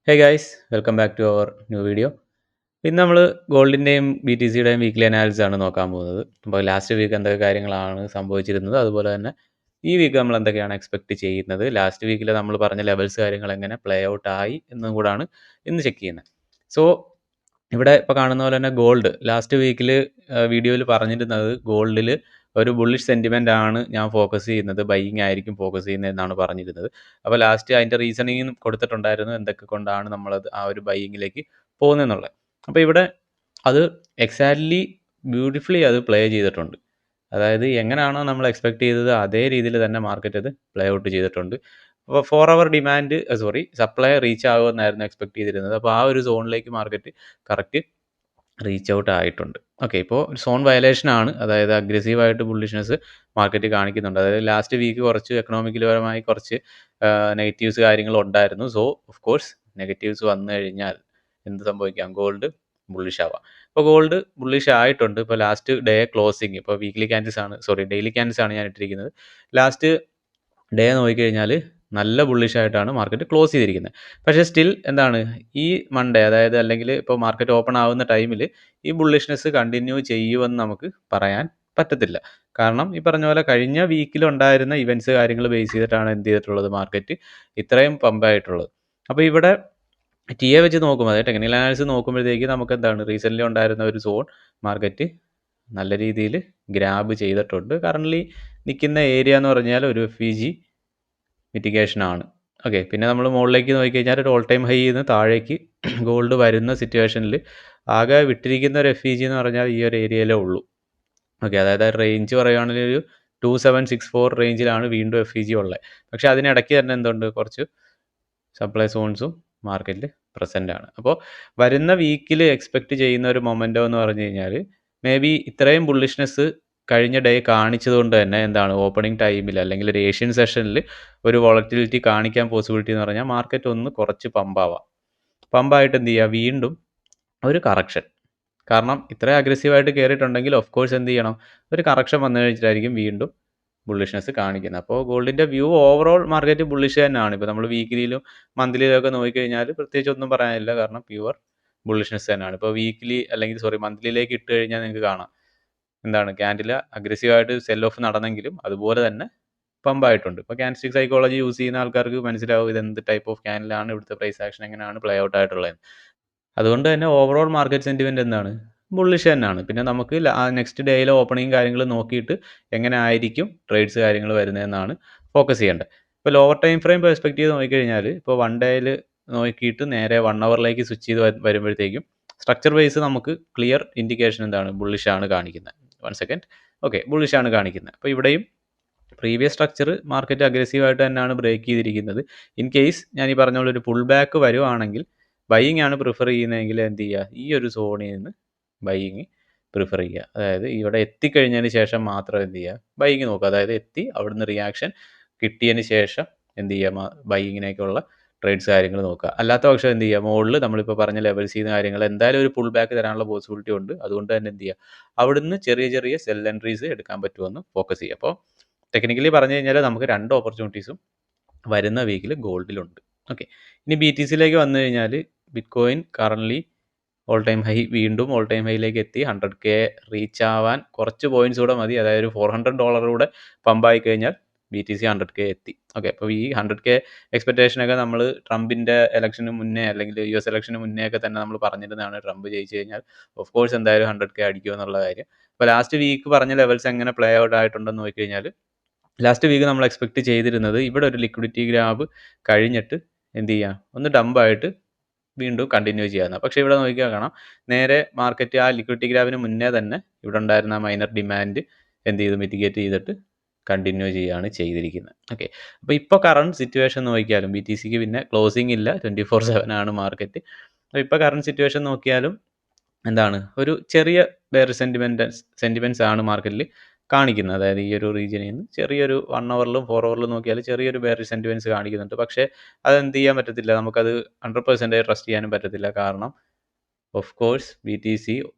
Hey guys, welcome back to our new video. ഇന്ന് നമ്മൾ ഗോൾഡിൻ്റെയും ബി ടി സിയുടെയും വീക്ക്ലി അനാലിസിസ് ആണ് നോക്കാൻ പോകുന്നത്. അപ്പോൾ ലാസ്റ്റ് വീക്ക് എന്തൊക്കെ കാര്യങ്ങളാണ് സംഭവിച്ചിരുന്നത്, അതുപോലെ തന്നെ ഈ വീക്ക് നമ്മൾ എന്തൊക്കെയാണ് എക്സ്പെക്റ്റ് ചെയ്യുന്നത്, ലാസ്റ്റ് വീക്കിൽ നമ്മൾ പറഞ്ഞ ലെവൽസ് കാര്യങ്ങൾ എങ്ങനെ പ്ലേ ഔട്ട് ആയി എന്നും കൂടാണ് ഇന്ന് ചെക്ക് ചെയ്യുന്നത്. സോ ഇവിടെ ഇപ്പോൾ കാണുന്ന പോലെ തന്നെ ഗോൾഡ് ലാസ്റ്റ് വീക്കിൽ വീഡിയോയിൽ പറഞ്ഞിരുന്നത് ഗോൾഡിൽ ഒരു ബുള്ളിഷ് സെൻറ്റിമെൻ്റ് ആണ് ഞാൻ ഫോക്കസ് ചെയ്യുന്നത്, ബൈയിങ് ആയിരിക്കും ഫോക്കസ് ചെയ്യുന്നത് എന്നാണ് പറഞ്ഞിരുന്നത്. അപ്പോൾ ലാസ്റ്റ് അതിൻ്റെ റീസണിങ്ങും കൊടുത്തിട്ടുണ്ടായിരുന്നു, എന്തൊക്കെ കൊണ്ടാണ് നമ്മളത് ആ ഒരു ബൈയിങ്ങിലേക്ക് പോകുന്നതെന്നുള്ളത്. അപ്പോൾ ഇവിടെ അത് എക്സാക്ട്ലി ബ്യൂട്ടിഫുള്ളി അത് പ്ലേ ചെയ്തിട്ടുണ്ട്. അതായത് എങ്ങനെയാണോ നമ്മൾ എക്സ്പെക്ട് ചെയ്തത് അതേ രീതിയിൽ തന്നെ മാർക്കറ്റ് അത് പ്ലേ ഔട്ട് ചെയ്തിട്ടുണ്ട്. അപ്പോൾ 4 അവർ ഡിമാൻഡ് സപ്ലൈ റീച്ച് ആകുമെന്നായിരുന്നു എക്സ്പെക്ട് ചെയ്തിരുന്നത്. അപ്പോൾ ആ ഒരു സോണിലേക്ക് മാർക്കറ്റ് കറക്റ്റ് റീച്ച് ഔട്ട് ആയിട്ടുണ്ട്. ഓക്കെ, ഇപ്പോൾ സോൺ വയലേഷൻ ആണ്, അതായത് അഗ്രസീവായിട്ട് ബുള്ളിഷ്നെസ് മാർക്കറ്റ് കാണിക്കുന്നുണ്ട്. അതായത് ലാസ്റ്റ് വീക്ക് കുറച്ച് എക്കണോമിക്കൽ പരമായി കുറച്ച് നെഗറ്റീവ്സ് കാര്യങ്ങളുണ്ടായിരുന്നു. സോ ഓഫ് കോഴ്സ് നെഗറ്റീവ്സ് വന്നു കഴിഞ്ഞാൽ എന്ത് സംഭവിക്കാം, ഗോൾഡ് ബുള്ളിഷ് ആവാം. ഇപ്പോൾ ഗോൾഡ് ബുള്ളിഷ് ആയിട്ടുണ്ട്. ഇപ്പോൾ ലാസ്റ്റ് ഡേ ക്ലോസിങ്, ഇപ്പോൾ വീക്ക്ലി ക്യാൻഡിൽസ് ആണ്, ഡെയിലി ക്യാൻഡിൽസ് ആണ് ഞാൻ ഇട്ടിരിക്കുന്നത്. ലാസ്റ്റ് ഡേ നോക്കിക്കഴിഞ്ഞാൽ നല്ല ബുള്ളിഷ് ആയിട്ടാണ് മാർക്കറ്റ് ക്ലോസ് ചെയ്തിരിക്കുന്നത്. പക്ഷേ സ്റ്റിൽ എന്താണ്, ഈ മൺഡേ അതായത് അല്ലെങ്കിൽ ഇപ്പോൾ മാർക്കറ്റ് ഓപ്പൺ ആവുന്ന ടൈമിൽ ഈ ബുള്ളിഷ്നെസ് കണ്ടിന്യൂ ചെയ്യുമെന്ന് നമുക്ക് പറയാൻ പറ്റത്തില്ല. കാരണം ഈ പറഞ്ഞ പോലെ കഴിഞ്ഞ വീക്കിലുണ്ടായിരുന്ന ഇവൻറ്റ്സ് കാര്യങ്ങൾ ബേസ് ചെയ്തിട്ടാണ് എന്ത് ചെയ്തിട്ടുള്ളത്, മാർക്കറ്റ് ഇത്രയും പമ്പായിട്ടുള്ളത്. അപ്പോൾ ഇവിടെ ടി എ വെച്ച് നോക്കുമ്പോൾ, അതായത് ടെക്നിക്കൽ അനാലിസിസ് നോക്കുമ്പോഴത്തേക്ക് നമുക്ക് എന്താണ്, റീസെൻ്റ്ലി ഉണ്ടായിരുന്ന ഒരു സോൺ മാർക്കറ്റ് നല്ല രീതിയിൽ ഗ്രാബ് ചെയ്തിട്ടുണ്ട്. കറൻ്റ്ലി നിൽക്കുന്ന ഏരിയ എന്ന് പറഞ്ഞാൽ ഒരു FVG മിറ്റിഗേഷൻ ആണ്. ഓക്കെ, പിന്നെ നമ്മൾ മുകളിലേക്ക് നോക്കിക്കഴിഞ്ഞാൽ ഒരു ഓൾ ടൈം ഹൈ നിന്ന് താഴേക്ക് ഗോൾഡ് വരുന്ന സിറ്റുവേഷനിൽ ആകെ വിട്ടിരിക്കുന്ന ഒരു FVG എന്ന് പറഞ്ഞാൽ ഈ ഒരു ഏരിയയിലേ ഉള്ളൂ. ഓക്കെ, അതായത് റേഞ്ച് പറയുകയാണെങ്കിൽ ഒരു 2764 റേഞ്ചിലാണ് വീണ്ടും FVG ഉള്ളത്. പക്ഷേ അതിനിടയ്ക്ക് തന്നെ എന്തുണ്ട്, കുറച്ച് സപ്ലൈ സോൺസും മാർക്കറ്റിൽ പ്രസൻ്റ് ആണ്. അപ്പോൾ വരുന്ന വീക്കിൽ എക്സ്പെക്റ്റ് ചെയ്യുന്ന ഒരു മൊമെൻറ്റോ എന്ന് പറഞ്ഞു കഴിഞ്ഞാൽ മേ ബി ഇത്രയും ബുള്ളിഷ്നെസ് കഴിഞ്ഞ ഡേ കാണിച്ചതുകൊണ്ട് തന്നെ എന്താണ്, ഓപ്പണിംഗ് ടൈമിൽ അല്ലെങ്കിൽ ഒരു ഏഷ്യൻ സെഷനിൽ ഒരു വോളറ്റിലിറ്റി കാണിക്കാൻ പോസിബിലിറ്റി എന്ന് പറഞ്ഞാൽ മാർക്കറ്റ് ഒന്ന് കുറച്ച് പമ്പാവാം. പമ്പായിട്ട് എന്ത് ചെയ്യുക, വീണ്ടും ഒരു കറക്ഷൻ. കാരണം ഇത്രയും അഗ്രസീവായിട്ട് കയറിയിട്ടുണ്ടെങ്കിൽ ഓഫ് കോഴ്സ് എന്ത് ചെയ്യണം, ഒരു കറക്ഷൻ വന്നു കഴിഞ്ഞിട്ടായിരിക്കും വീണ്ടും ബുള്ളിഷ്നെസ് കാണിക്കുന്നത്. അപ്പോൾ ഗോൾഡിൻ്റെ വ്യൂ ഓവറോൾ മാർക്കറ്റ് ബുള്ളിഷ് തന്നെയാണ്. ഇപ്പോൾ നമ്മൾ വീക്കിലിയിലും മന്ത്ലിയിലും ഒക്കെ നോക്കിക്കഴിഞ്ഞാൽ പ്രത്യേകിച്ച് ഒന്നും പറയാനില്ല, കാരണം പ്യുവർ ബുള്ളിഷ്നെസ് തന്നെയാണ്. ഇപ്പോൾ വീക്കിലി അല്ലെങ്കിൽ മന്ത്ലിയിലേക്ക് ഇട്ട് കഴിഞ്ഞാൽ നിങ്ങൾക്ക് കാണാം എന്താണ്, ക്യാൻഡിൽ അഗ്രസീവായിട്ട് സെൽ ഓഫ് നടന്നെങ്കിലും അതുപോലെ തന്നെ പമ്പായിട്ടുണ്ട്. ഇപ്പോൾ ക്യാൻഡിൽസ്റ്റിക് സൈക്കോളജി യൂസ് ചെയ്യുന്ന ആൾക്കാർക്ക് മനസ്സിലാവും ഇത് എന്ത് ടൈപ്പ് ഓഫ് ക്യാൻഡിലാണ്, ഇവിടുത്തെ പ്രൈസ് ആക്ഷൻ എങ്ങനെയാണ് പ്ലേ ഔട്ട് ആയിട്ടുള്ളത്. അതുകൊണ്ട് തന്നെ ഓവറോൾ മാർക്കറ്റ് സെൻറ്റിമെൻറ്റ് എന്താണ്, ബുള്ളിഷ് തന്നെയാണ്. പിന്നെ നമുക്ക് നെക്സ്റ്റ് ഡേയിലെ ഓപ്പണിങ് കാര്യങ്ങൾ നോക്കിയിട്ട് എങ്ങനെ ആയിരിക്കും ട്രേഡ്സ് കാര്യങ്ങൾ വരുന്നതെന്നാണ് ഫോക്കസ് ചെയ്യേണ്ടത്. ഇപ്പോൾ ലോവർ ടൈം ഫ്രെയിം പെർസ്പെക്റ്റീവ് നോക്കിക്കഴിഞ്ഞാൽ ഇപ്പോൾ 1 ഡേയിൽ നോക്കിയിട്ട് നേരെ 1 അവറിലേക്ക് സ്വിച്ച് ചെയ്ത് വരുമ്പോഴത്തേക്കും സ്ട്രക്ചർ വൈസ് നമുക്ക് ക്ലിയർ ഇൻഡിക്കേഷൻ എന്താണ്, ബുള്ളിഷാണ് കാണിക്കുന്നത്. 1 സെക്കൻഡ്. ഓക്കെ, ബുള്ളിഷാണ് കാണിക്കുന്നത്. അപ്പോൾ ഇവിടെയും പ്രീവിയസ് സ്ട്രക്ചർ മാർക്കറ്റ് അഗ്രസീവായിട്ട് തന്നെയാണ് ബ്രേക്ക് ചെയ്തിരിക്കുന്നത്. ഇൻ കേസ് ഞാൻ ഈ പറഞ്ഞ പോലെ ഒരു പുൾ ബാക്ക് വരുവാണെങ്കിൽ ബൈയിങ് ആണ് പ്രിഫർ ചെയ്യുന്നതെങ്കിൽ എന്ത് ചെയ്യുക, ഈ ഒരു സോണിൽ നിന്ന് ബൈയിങ് പ്രിഫർ ചെയ്യുക. അതായത് ഇവിടെ എത്തിക്കഴിഞ്ഞതിന് ശേഷം മാത്രം എന്ത് ചെയ്യുക, ബൈയിങ് നോക്കുക. അതായത് എത്തി അവിടുന്ന് റിയാക്ഷൻ കിട്ടിയതിന് ശേഷം എന്ത് ചെയ്യുക, ബൈയിങ്ങിനേക്കുള്ള ട്രേഡ്സ് കാര്യങ്ങൾ നോക്കുക. അല്ലാത്ത പക്ഷം എന്ത് ചെയ്യുക, മുകളിൽ നമ്മളിപ്പോൾ പറഞ്ഞ ലെവൽസ് ചെയ്യുന്ന കാര്യങ്ങൾ എന്തായാലും ഒരു പുൾ ബാക്ക് തരാനുള്ള പോസിബിലിറ്റി ഉണ്ട്. അതുകൊണ്ട് തന്നെ എന്ത് ചെയ്യുക, അവിടുന്ന് ചെറിയ ചെറിയ സെൽ എൻട്രീസ് എടുക്കാൻ പറ്റുമെന്ന് ഫോക്കസ് ചെയ്യുക. അപ്പോൾ ടെക്നിക്കലി പറഞ്ഞു കഴിഞ്ഞാൽ നമുക്ക് 2 ഓപ്പർച്യൂണിറ്റീസും വരുന്ന വീക്കിൽ ഗോൾഡിലുണ്ട്. ഓക്കെ, ഇനി BTCയിലേക്ക് വന്നു കഴിഞ്ഞാൽ bit coin currently all time high, വീണ്ടും ഓൾ ടൈം ഹൈയിലേക്ക് എത്തി. 100K റീച്ച് ആവാൻ കുറച്ച് പോയിൻറ്റ്സ് കൂടെ മതി. അതായത് ഒരു $400 കൂടെ പമ്പായി കഴിഞ്ഞാൽ BTC 100K എത്തി. ഓക്കെ, അപ്പോൾ ഈ 100K എക്സ്പെക്റ്റേഷനൊക്കെ നമ്മൾ ട്രംപിൻ്റെ ഇലക്ഷന് മുന്നേ അല്ലെങ്കിൽ US ഇലക്ഷന് മുന്നേ ഒക്കെ തന്നെ നമ്മൾ പറഞ്ഞിരുന്നതാണ്, ട്രംപ് ജയിച്ചു കഴിഞ്ഞാൽ ഓഫ് കോഴ്സ് എന്തായാലും 100K അടിക്കുക എന്നുള്ള കാര്യം. അപ്പോൾ ലാസ്റ്റ് വീക്ക് പറഞ്ഞ ലെവൽസ് എങ്ങനെ പ്ലേ ഔട്ട് ആയിട്ടുണ്ടെന്ന് നോക്കി കഴിഞ്ഞാൽ ലാസ്റ്റ് വീക്ക് നമ്മൾ എക്സ്പെക്റ്റ് ചെയ്തിരുന്നത് ഇവിടെ ഒരു ലിക്വിഡിറ്റി ഗ്രാബ് കഴിഞ്ഞിട്ട് എന്ത് ചെയ്യുക, ഒന്ന് ഡംപായിട്ട് വീണ്ടും കണ്ടിന്യൂ ചെയ്യാമെന്ന്. പക്ഷേ ഇവിടെ നോക്കിയാൽ കാണാം, നേരെ മാർക്കറ്റ് ആ ലിക്വിഡിറ്റി ഗ്രാബിന് മുന്നേ തന്നെ ഇവിടെ ഉണ്ടായിരുന്ന മൈനർ ഡിമാൻഡ് എന്ത് ചെയ്തു, മിറ്റിഗേറ്റ് ചെയ്തിട്ട് കണ്ടിന്യൂ ചെയ്യുകയാണ് ചെയ്തിരിക്കുന്നത്. ഓക്കെ, അപ്പോൾ ഇപ്പോൾ കറണ്ട് സിറ്റുവേഷൻ നോക്കിയാലും BTCക്ക് പിന്നെ ക്ലോസിംഗ് ഇല്ല, 24/7 ആണ് മാർക്കറ്റ്. അപ്പോൾ ഇപ്പോൾ കറണ്ട് സിറ്റുവേഷൻ നോക്കിയാലും എന്താണ്, ഒരു ചെറിയ ബെയർ സെൻറ്റിമെൻറ്റ്സ് ആണ് മാർക്കറ്റിൽ കാണിക്കുന്നത്. അതായത് ഈ ഒരു റീജിയനിൽ നിന്ന് ചെറിയൊരു 1 അവറിലും 4 അവറിലും നോക്കിയാൽ ചെറിയൊരു ബെയർ സെൻറ്റിമെൻറ്റ്സ് കാണിക്കുന്നുണ്ട്. പക്ഷേ അതെന്ത് ചെയ്യാൻ പറ്റത്തില്ല, നമുക്കത് 100% ട്രസ്റ്റ് ചെയ്യാനും പറ്റത്തില്ല. കാരണം of course BTC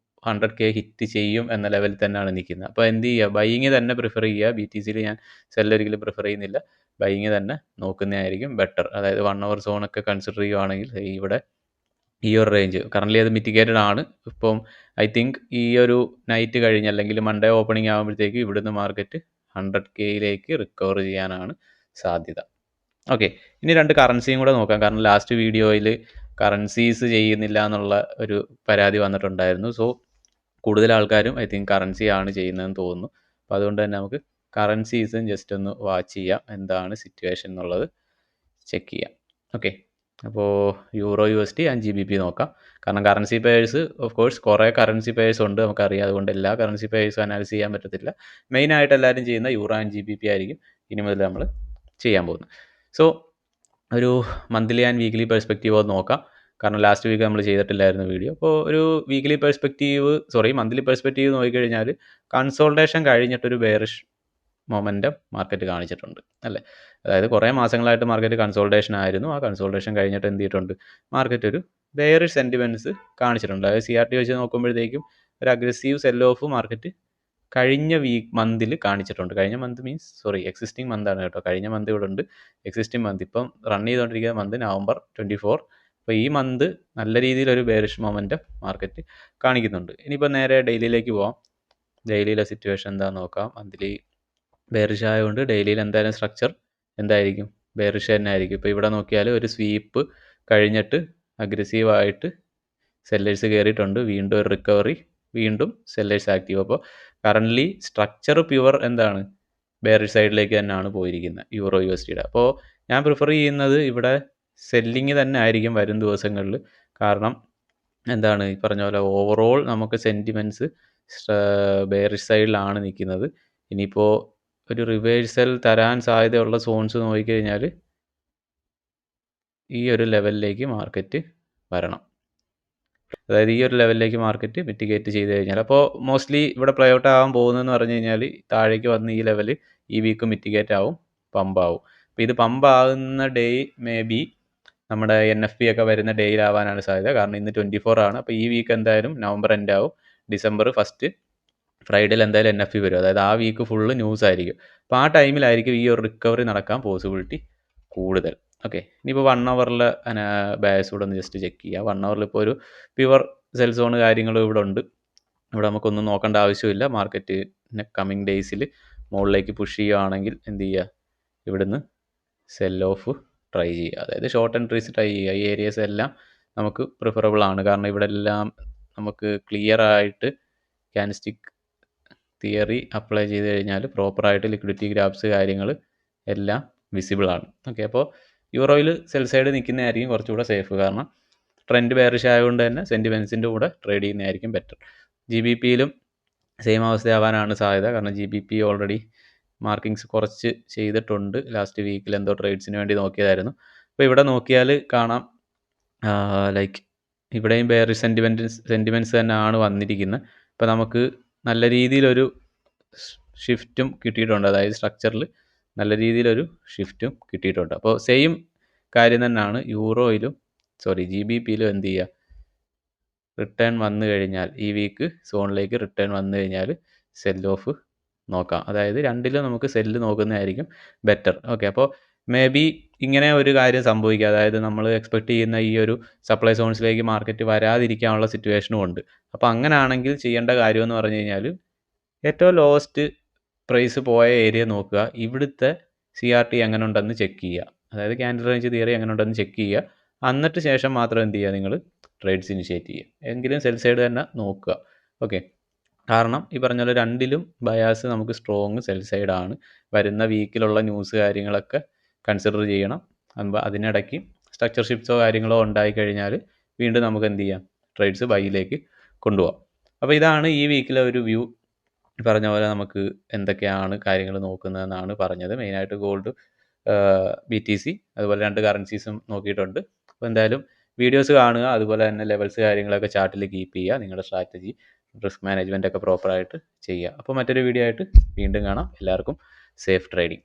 100K hit ചെയ്യും എന്ന ലെവലിൽ തന്നെയാണ് നിൽക്കുന്നത്. അപ്പോൾ എന്ത് ചെയ്യുക, ബൈയിങ് തന്നെ പ്രിഫർ ചെയ്യുക. BTCയിൽ ഞാൻ സെൽ ഒരിക്കലും പ്രിഫർ ചെയ്യുന്നില്ല. ബൈയിങ് തന്നെ നോക്കുന്നതായിരിക്കും ബെറ്റർ. അതായത് 1 അവർ സോണൊക്കെ കൺസിഡർ ചെയ്യുവാണെങ്കിൽ ഇവിടെ ഈ ഒരു റേഞ്ച് കറൻ്റ്ലി അത് മിറ്റിഗേറ്റഡ് ആണ്. ഇപ്പം ഐ തിങ്ക് ഈ ഒരു നൈറ്റ് കഴിഞ്ഞ് അല്ലെങ്കിൽ മൺഡേ ഓപ്പണിംഗ് ആകുമ്പോഴത്തേക്ക് ഇവിടുന്ന് മാർക്കറ്റ് 100Kയിലേക്ക് റിക്കവർ ചെയ്യാനാണ് സാധ്യത. ഓക്കെ, ഇനി 2 കറൻസിയും കൂടെ നോക്കാം. കാരണം ലാസ്റ്റ് വീഡിയോയിൽ കറൻസീസ് ചെയ്യുന്നില്ല എന്നുള്ള ഒരു പരാതി വന്നിട്ടുണ്ടായിരുന്നു. സോ കൂടുതൽ ആൾക്കാരും ഐ തിങ്ക് കറൻസിയാണ് ചെയ്യുന്നതെന്ന് തോന്നുന്നു. അപ്പോൾ അതുകൊണ്ട് തന്നെ നമുക്ക് കറൻസീസും ജസ്റ്റ് ഒന്ന് വാച്ച് ചെയ്യാം, എന്താണ് സിറ്റുവേഷൻ എന്നുള്ളത് ചെക്ക് ചെയ്യാം. ഓക്കെ, അപ്പോൾ യൂറോ USD ആൻഡ് GBP നോക്കാം. കാരണം കറൻസി പെയേഴ്സ് ഓഫ് കോഴ്സ് കുറേ കറൻസി പെയേഴ്സ് ഉണ്ട്, നമുക്കറിയാം. അതുകൊണ്ട് എല്ലാ കറൻസി പെയേഴ്സും അനാലിസ് ചെയ്യാൻ പറ്റത്തില്ല. മെയിനായിട്ട് എല്ലാവരും ചെയ്യുന്ന യൂറോ ആൻഡ് GBP ആയിരിക്കും ഇനി മുതൽ നമ്മൾ ചെയ്യാൻ പോകുന്നത്. സോ ഒരു മന്ത്ലി ആൻഡ് വീക്ക്ലി പെർസ്പെക്റ്റീവ് ഒന്ന് നോക്കാം. കാരണം ലാസ്റ്റ് വീക്ക് നമ്മൾ ചെയ്തിട്ടില്ലായിരുന്നു വീഡിയോ. അപ്പോൾ ഒരു മന്ത്ലി പെർസ്പെക്റ്റീവ് നോക്കിക്കഴിഞ്ഞാൽ കൺസോൾട്ടേഷൻ കഴിഞ്ഞിട്ടൊരു ബെയറിഷ് മൊമെൻറ്റം മാർക്കറ്റ് കാണിച്ചിട്ടുണ്ട് അല്ലേ. അതായത് കുറേ മാസങ്ങളായിട്ട് മാർക്കറ്റ് കൺസോൾട്ടേഷൻ ആയിരുന്നു. ആ കൺസോൾട്ടേഷൻ കഴിഞ്ഞിട്ട് എന്ത് ചെയ്തിട്ടുണ്ട്, മാർക്കറ്റ് ഒരു ബെയറിഷ് സെൻറ്റിമെൻറ്റ്സ് കാണിച്ചിട്ടുണ്ട്. അതായത് CRT വെച്ച് നോക്കുമ്പോഴത്തേക്കും ഒരു അഗ്രസീവ് സെൽ ഓഫ് മാർക്കറ്റ് കഴിഞ്ഞ മന്തിൽ കാണിച്ചിട്ടുണ്ട്. കഴിഞ്ഞ മന്ത് എക്സിസ്റ്റിംഗ് മന്താണ് കേട്ടോ. കഴിഞ്ഞ മന്ത് ഇവിടെ ഉണ്ട്, എക്സിസ്റ്റിംഗ് മന്ത് ഇപ്പം റൺ ചെയ്തുകൊണ്ടിരിക്കുന്ന മന്ത് November 24. അപ്പോൾ ഈ മന്ത് നല്ല രീതിയിലൊരു ബെയറിഷ് മൊമെൻറ്റം മാർക്കറ്റ് കാണിക്കുന്നുണ്ട്. ഇനിയിപ്പോൾ നേരെ ഡെയിലിയിലേക്ക് പോവാം. ഡെയിലിയിലെ സിറ്റുവേഷൻ എന്താണെന്ന് നോക്കാം. മന്ത്ലി ബെയറിഷ് ആയതുകൊണ്ട് ഡെയിലിയിൽ എന്തായാലും സ്ട്രക്ചർ എന്തായിരിക്കും, ബെയറിഷ് തന്നെ ആയിരിക്കും. ഇപ്പോൾ ഇവിടെ നോക്കിയാൽ ഒരു സ്വീപ്പ് കഴിഞ്ഞിട്ട് അഗ്രസീവായിട്ട് സെല്ലേഴ്സ് കയറിയിട്ടുണ്ട്, വീണ്ടും ഒരു റിക്കവറി, വീണ്ടും സെല്ലേഴ്സ് ആക്റ്റീവ്. അപ്പോൾ കറൻ്റ്ലി സ്ട്രക്ചർ പ്യുവർ എന്താണ്, ബെയറിഷ് സൈഡിലേക്ക് തന്നെയാണ് പോയിരിക്കുന്നത് യൂറോ USDയുടെ. അപ്പോൾ ഞാൻ പ്രിഫർ ചെയ്യുന്നത് ഇവിടെ സെല്ലിങ് തന്നെ ആയിരിക്കും വരും ദിവസങ്ങളിൽ. കാരണം എന്താണ്, ഈ പറഞ്ഞ പോലെ ഓവറോൾ നമുക്ക് സെൻറ്റിമെൻറ്റ്സ് ബെയറിഷ് സൈഡിലാണ് നിൽക്കുന്നത്. ഇനിയിപ്പോൾ ഒരു റിവേഴ്സൽ തരാൻ സാധ്യതയുള്ള സോൺസ് നോക്കിക്കഴിഞ്ഞാൽ ഈ ഒരു ലെവലിലേക്ക് മാർക്കറ്റ് വരണം. അതായത് ഈ ഒരു ലെവലിലേക്ക് മാർക്കറ്റ് മിറ്റിഗേറ്റ് ചെയ്ത് കഴിഞ്ഞാൽ, അപ്പോൾ മോസ്റ്റ്ലി ഇവിടെ പ്ലേ ഔട്ട് ആകാൻ പോകുന്നതെന്ന് പറഞ്ഞു കഴിഞ്ഞാൽ താഴേക്ക് വന്ന് ഈ ലെവൽ ഈ വീക്ക് മിറ്റിഗേറ്റ് ആവും, പമ്പാവും. അപ്പോൾ ഇത് പമ്പാകുന്ന ഡേ മേ ബി നമ്മുടെ NFP ഒക്കെ വരുന്ന ഡേയിലാവാനാണ് സാധ്യത. കാരണം ഇന്ന് 24 ആണ്. അപ്പോൾ ഈ വീക്ക് എന്തായാലും നവംബർ എൻഡ് ആവും, December 1 ഫ്രൈഡേയിൽ എന്തായാലും NFP വരും. അതായത് ആ വീക്ക് ഫുള്ള് ന്യൂസ് ആയിരിക്കും. അപ്പോൾ ആ ടൈമിലായിരിക്കും ഈ ഒരു റിക്കവറി നടക്കാൻ പോസിബിലിറ്റി കൂടുതൽ. ഓക്കെ, ഇനിയിപ്പോൾ 1 അവറിലെ ബയസ് കൂടെ ഒന്ന് ജസ്റ്റ് ചെക്ക് ചെയ്യുക. 1 അവറിൽ ഇപ്പോൾ ഒരു പ്യുവർ സെൽ സോൺ കാര്യങ്ങളും ഇവിടെ ഉണ്ട്. ഇവിടെ നമുക്കൊന്നും നോക്കേണ്ട ആവശ്യമില്ല. മാർക്കറ്റ് കമ്മിങ് ഡേയ്സിൽ മുകളിലേക്ക് പുഷ് ചെയ്യുകയാണെങ്കിൽ എന്ത് ചെയ്യുക, ഇവിടുന്ന് സെൽ ഓഫ് ട്രൈ ചെയ്യുക. അതായത് ഷോർട്ട് എൻട്രീസ് ട്രൈ ചെയ്യുക. ഈ ഏരിയസ് എല്ലാം നമുക്ക് പ്രിഫറബിൾ ആണ്. കാരണം ഇവിടെ എല്ലാം നമുക്ക് ക്ലിയർ ആയിട്ട് ക്യാൻഡിസ്റ്റിക് തിയറി അപ്ലൈ ചെയ്ത് കഴിഞ്ഞാൽ പ്രോപ്പറായിട്ട് ലിക്വിഡിറ്റി ഗ്രാഫ്സ് കാര്യങ്ങൾ എല്ലാം വിസിബിൾ ആണ്. ഓക്കെ, അപ്പോൾ യൂറോയിൽ സെൽ സൈഡ് നിൽക്കുന്നതായിരിക്കും കുറച്ചുകൂടെ സേഫ്. കാരണം ട്രെൻഡ് ബെയറിഷ് ആയതുകൊണ്ട് തന്നെ സെൻറ്റിമെൻസിൻ്റെ കൂടെ ട്രേഡ് ചെയ്യുന്നതായിരിക്കും ബെറ്റർ. GBPയിലും സെയിം അവസ്ഥയാവാനാണ് സാധ്യത. കാരണം GBP ഓൾറെഡി മാർക്കിങ്സ് കുറച്ച് ചെയ്തിട്ടുണ്ട്. ലാസ്റ്റ് വീക്കിൽ എന്തോ ട്രേഡ്സിന് വേണ്ടി നോക്കിയതായിരുന്നു. അപ്പോൾ ഇവിടെ നോക്കിയാൽ കാണാം, ലൈക്ക് ഇവിടെയും ബെയറിഷ് സെൻറ്റിമെൻറ്റ്സ് തന്നെയാണ് വന്നിരിക്കുന്നത്. അപ്പോൾ നമുക്ക് നല്ല രീതിയിലൊരു ഷിഫ്റ്റും കിട്ടിയിട്ടുണ്ട്. അതായത് സ്ട്രക്ചറിൽ നല്ല രീതിയിലൊരു ഷിഫ്റ്റും കിട്ടിയിട്ടുണ്ട്. അപ്പോൾ സെയിം കാര്യം തന്നെയാണ് GBPയിലും എന്ത് ചെയ്യുക, റിട്ടേൺ വന്നു കഴിഞ്ഞാൽ ഈ വീക്ക് സോണിലേക്ക് റിട്ടേൺ വന്നു കഴിഞ്ഞാൽ സെൽ ഓഫ് നോക്കാം. അതായത് രണ്ടിലും നമുക്ക് സെല്ല് നോക്കുന്നതായിരിക്കും ബെറ്റർ. ഓക്കെ, അപ്പോൾ മേ ബി ഇങ്ങനെ ഒരു കാര്യം സംഭവിക്കുക, അതായത് നമ്മൾ എക്സ്പെക്റ്റ് ചെയ്യുന്ന ഈ ഒരു സപ്ലൈ സോൺസിലേക്ക് മാർക്കറ്റ് വരാതിരിക്കാനുള്ള സിറ്റുവേഷനും ഉണ്ട്. അപ്പോൾ അങ്ങനെയാണെങ്കിൽ ചെയ്യേണ്ട കാര്യമെന്ന് പറഞ്ഞു കഴിഞ്ഞാൽ ഏറ്റവും ലോവസ്റ്റ് പ്രൈസ് പോയ ഏരിയ നോക്കുക, ഇവിടുത്തെ CRT എങ്ങനെ ഉണ്ടെന്ന് ചെക്ക് ചെയ്യുക. അതായത് ക്യാൻഡിൽ റേഞ്ച് തിയറി എങ്ങനെ ഉണ്ടെന്ന് ചെക്ക് ചെയ്യുക. എന്നിട്ട് ശേഷം മാത്രം എന്ത് ചെയ്യുക, നിങ്ങൾ ട്രേഡ്സ് ഇനിഷ്യേറ്റ് ചെയ്യുക. എങ്കിലും സെൽ സൈഡ് തന്നെ നോക്കുക. ഓക്കെ, കാരണം ഈ പറഞ്ഞ പോലെ രണ്ടിലും ബയാസ് നമുക്ക് സ്ട്രോങ് സെൽ സൈഡാണ്. വരുന്ന വീക്കിലുള്ള ന്യൂസ് കാര്യങ്ങളൊക്കെ കൺസിഡർ ചെയ്യണം. അതിനിടയ്ക്ക് സ്ട്രക്ചർ ഷിഫ്റ്റ്സോ കാര്യങ്ങളോ ഉണ്ടായിക്കഴിഞ്ഞാൽ വീണ്ടും നമുക്ക് എന്ത് ചെയ്യാം, ട്രേഡ്സ് ബൈയിലേക്ക് കൊണ്ടുപോകാം. അപ്പോൾ ഇതാണ് ഈ വീക്കിലെ ഒരു വ്യൂ. പറഞ്ഞ പോലെ നമുക്ക് എന്തൊക്കെയാണ് കാര്യങ്ങൾ നോക്കുന്നതെന്നാണ് പറഞ്ഞത്. മെയിനായിട്ട് ഗോൾഡ്, BTC, അതുപോലെ 2 കറൻസീസും നോക്കിയിട്ടുണ്ട്. അപ്പോൾ എന്തായാലും വീഡിയോസ് കാണുക, അതുപോലെ തന്നെ ലെവൽസ് കാര്യങ്ങളൊക്കെ ചാർട്ടിൽ കീപ്പ് ചെയ്യുക. നിങ്ങളുടെ സ്ട്രാറ്റജി, റിസ്ക് മാനേജ്മെൻ്റ് ഒക്കെ പ്രോപ്പറായിട്ട് ചെയ്യുക. അപ്പോൾ മറ്റൊരു വീഡിയോ ആയിട്ട് വീണ്ടും കാണാം. എല്ലാവർക്കും സേഫ് ട്രേഡിംഗ്.